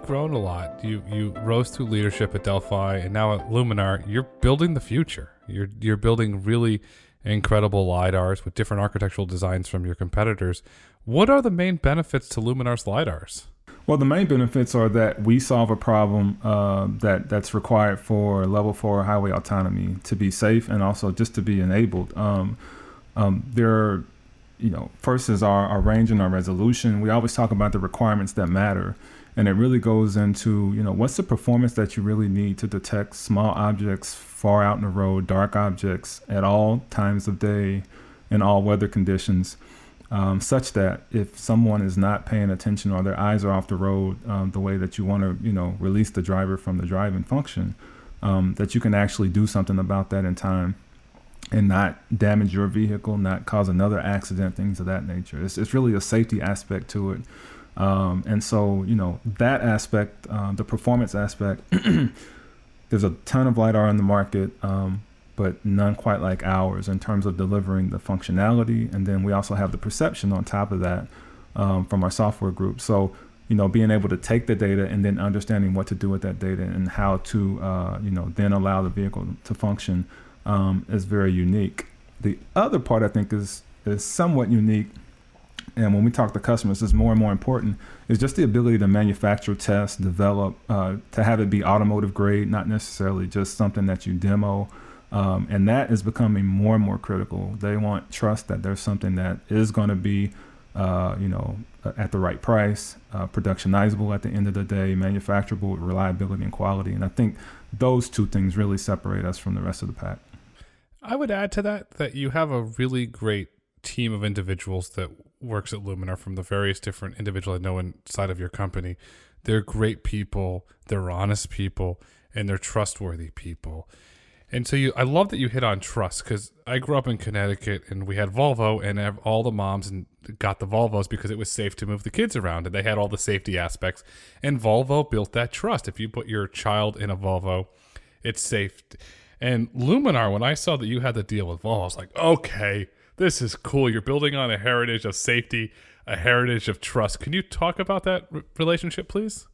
grown a lot. You rose through leadership at Delphi, and now at Luminar, you're building the future. You're building really incredible LiDARs with different architectural designs from your competitors. What are the main benefits to Luminar's LiDARs? Well, the main benefits are that we solve a problem that's required for level 4 highway autonomy to be safe and also just to be enabled. There are, first is our range and our resolution. We always talk about the requirements that matter, and it really goes into, what's the performance that you really need to detect small objects far out in the road, dark objects at all times of day, in all weather conditions. Such that if someone is not paying attention or their eyes are off the road the way that you want to, release the driver from the driving function, that you can actually do something about that in time and not damage your vehicle, not cause another accident, things of that nature. It's really a safety aspect to it. And so, that aspect, the performance aspect, there's a ton of LiDAR on the market, but none quite like ours in terms of delivering the functionality. And then we also have the perception on top of that from our software group. So, being able to take the data and then understanding what to do with that data and how to, then allow the vehicle to function is very unique. The other part I think is somewhat unique, and when we talk to customers, is more and more important, is just the ability to manufacture, test, develop, to have it be automotive grade, not necessarily just something that you demo. And that is becoming more and more critical. They want trust that there's something that is going to be, at the right price, productionizable at the end of the day, manufacturable with reliability and quality. And I think those two things really separate us from the rest of the pack. I would add to that you have a really great team of individuals that works at Luminar from the various different individuals I know inside of your company. They're great people, they're honest people, and they're trustworthy people. And so I love that you hit on trust, because I grew up in Connecticut and we had Volvo, and all the moms got the Volvos because it was safe to move the kids around and they had all the safety aspects. And Volvo built that trust. If you put your child in a Volvo, it's safe. And Luminar, when I saw that you had the deal with Volvo, I was like, okay, this is cool. You're building on a heritage of safety, a heritage of trust. Can you talk about that relationship, please?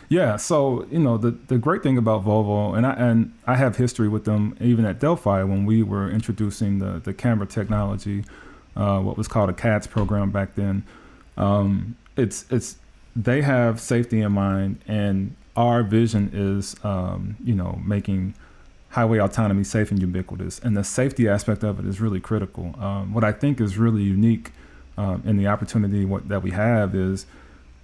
Yeah, so the great thing about Volvo, and I have history with them even at Delphi when we were introducing the camera technology, what was called a CADS program back then. They have safety in mind, and our vision is making highway autonomy safe and ubiquitous, and the safety aspect of it is really critical. What I think is really unique in the opportunity that we have is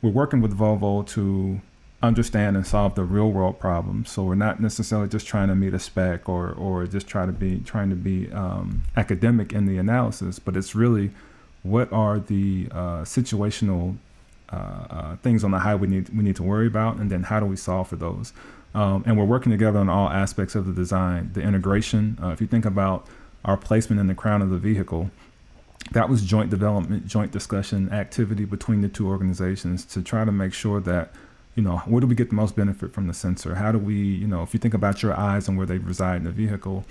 we're working with Volvo to understand and solve the real world problems. So we're not necessarily just trying to meet a spec or just trying to be academic in the analysis, but it's really what are the situational things on the highway we need to worry about, and then how do we solve for those? And we're working together on all aspects of the design, the integration. If you think about our placement in the crown of the vehicle, that was joint development, joint discussion activity between the two organizations to try to make sure that where do we get the most benefit from the sensor? How do we, if you think about your eyes and where they reside in the vehicle,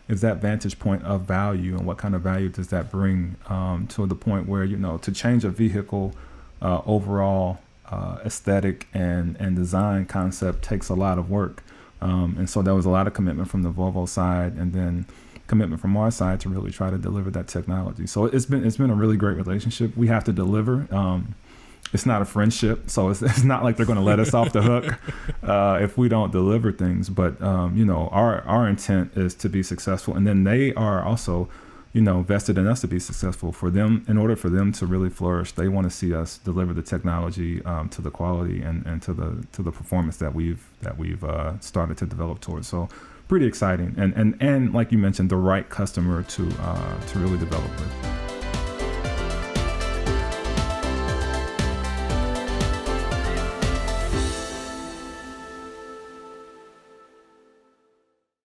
is that vantage point of value, and what kind of value does that bring to the point where, to change a vehicle overall aesthetic and design concept takes a lot of work. And so there was a lot of commitment from the Volvo side, and then commitment from our side to really try to deliver that technology. So it's been a really great relationship. We have to deliver. It's not a friendship, so it's not like they're going to let us off the hook if we don't deliver things. But our intent is to be successful, and then they are also, vested in us to be successful. For them, in order for them to really flourish, they want to see us deliver the technology to the quality and to the performance that we've started to develop towards. So pretty exciting, and like you mentioned, the right customer to really develop with.